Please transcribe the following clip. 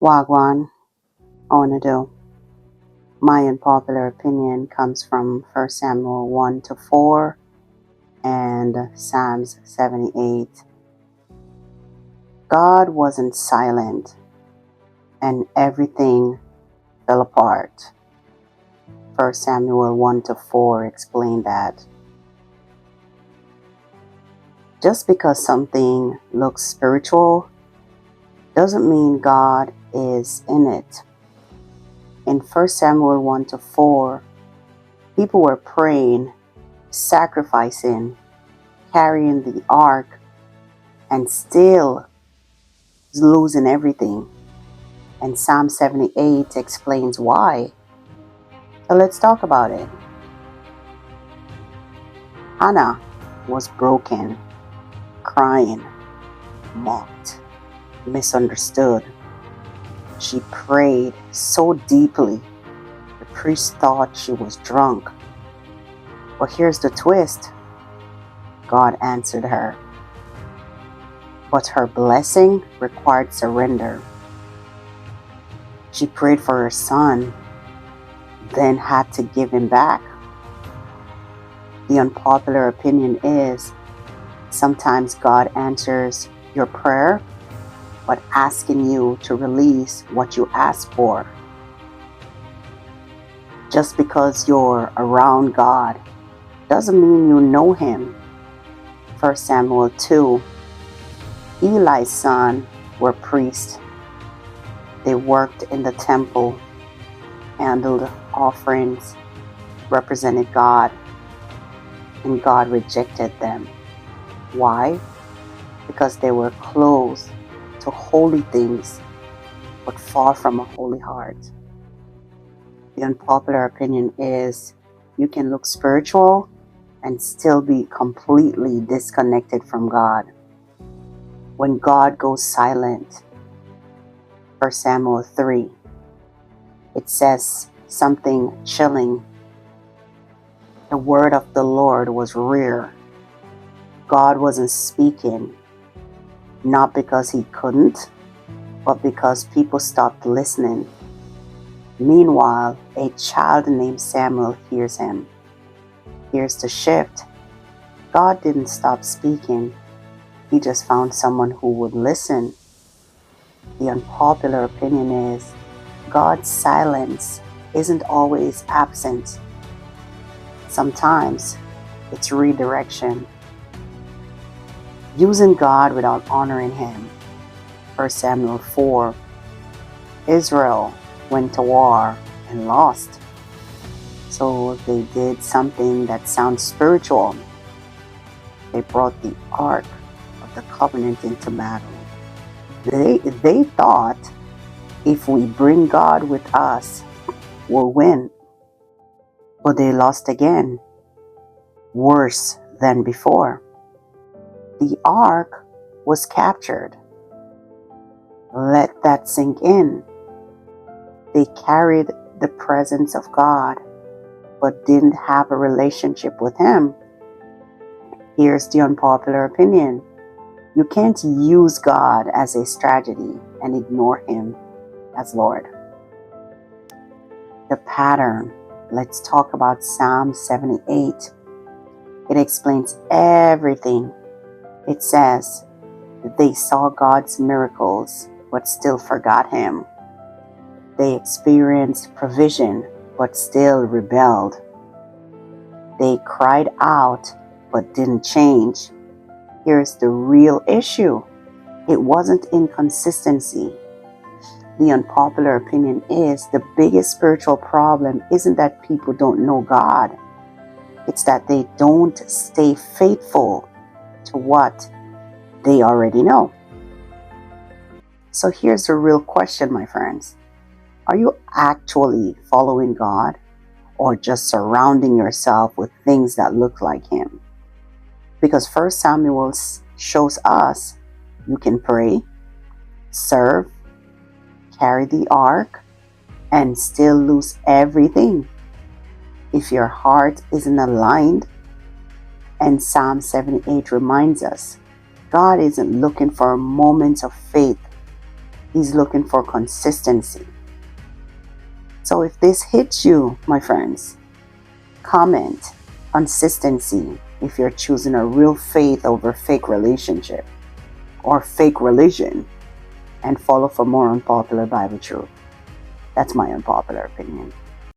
Wagwan, Onadu. My unpopular opinion comes from 1 Samuel 1 to 4 and Psalms 78. God wasn't silent and everything fell apart. 1 Samuel 1 to 4 explained that. Just because something looks spiritual doesn't mean God is in it. In 1 Samuel 1 to 4, people were praying, sacrificing, carrying the ark, and still losing everything. And Psalm 78 explains why. So let's talk about it. Hannah was broken, crying, mocked, misunderstood. She prayed so deeply, the priest thought she was drunk. But here's the twist. God answered her. But her blessing required surrender. She prayed for her son, then had to give him back. The unpopular opinion is sometimes God answers your prayer, but asking you to release what you asked for. Just because you're around God doesn't mean you know Him. 1 Samuel 2, Eli's sons were priests. They worked in the temple, handled offerings, represented God, and God rejected them. Why? Because they were close to holy things, but far from a holy heart. The unpopular opinion is you can look spiritual and still be completely disconnected from God. When God goes silent, 1 Samuel 3, it says something chilling. The word of the Lord was rare. God wasn't speaking, not because He couldn't, but because people stopped listening. Meanwhile, a child named Samuel hears Him. Here's the shift. God didn't stop speaking. He just found someone who would listen. The unpopular opinion is God's silence isn't always absent. Sometimes it's redirection. Using God without honoring Him. 1 Samuel 4, Israel went to war and lost. So they did something that sounds spiritual. They brought the Ark of the Covenant into battle. They thought if we bring God with us, we'll win. But they lost again, worse than before. The Ark was captured. Let that sink in. They carried the presence of God, but didn't have a relationship with Him. Here's the unpopular opinion. You can't use God as a strategy and ignore Him as Lord. The pattern. Let's talk about Psalm 78. It explains everything. It says that they saw God's miracles, but still forgot Him. They experienced provision, but still rebelled. They cried out, but didn't change. Here's the real issue. It wasn't inconsistency. The unpopular opinion is the biggest spiritual problem isn't that people don't know God. It's that they don't stay faithful to what they already know. So here's the real question, my friends. Are you actually following God or just surrounding yourself with things that look like Him? Because 1 Samuel shows us you can pray, serve, carry the ark, and still lose everything if your heart isn't aligned. And Psalm 78 reminds us, God isn't looking for moments of faith. He's looking for consistency. So if this hits you, my friends, comment consistency if you're choosing a real faith over fake relationship or fake religion, and follow for more unpopular Bible truth. That's my unpopular opinion.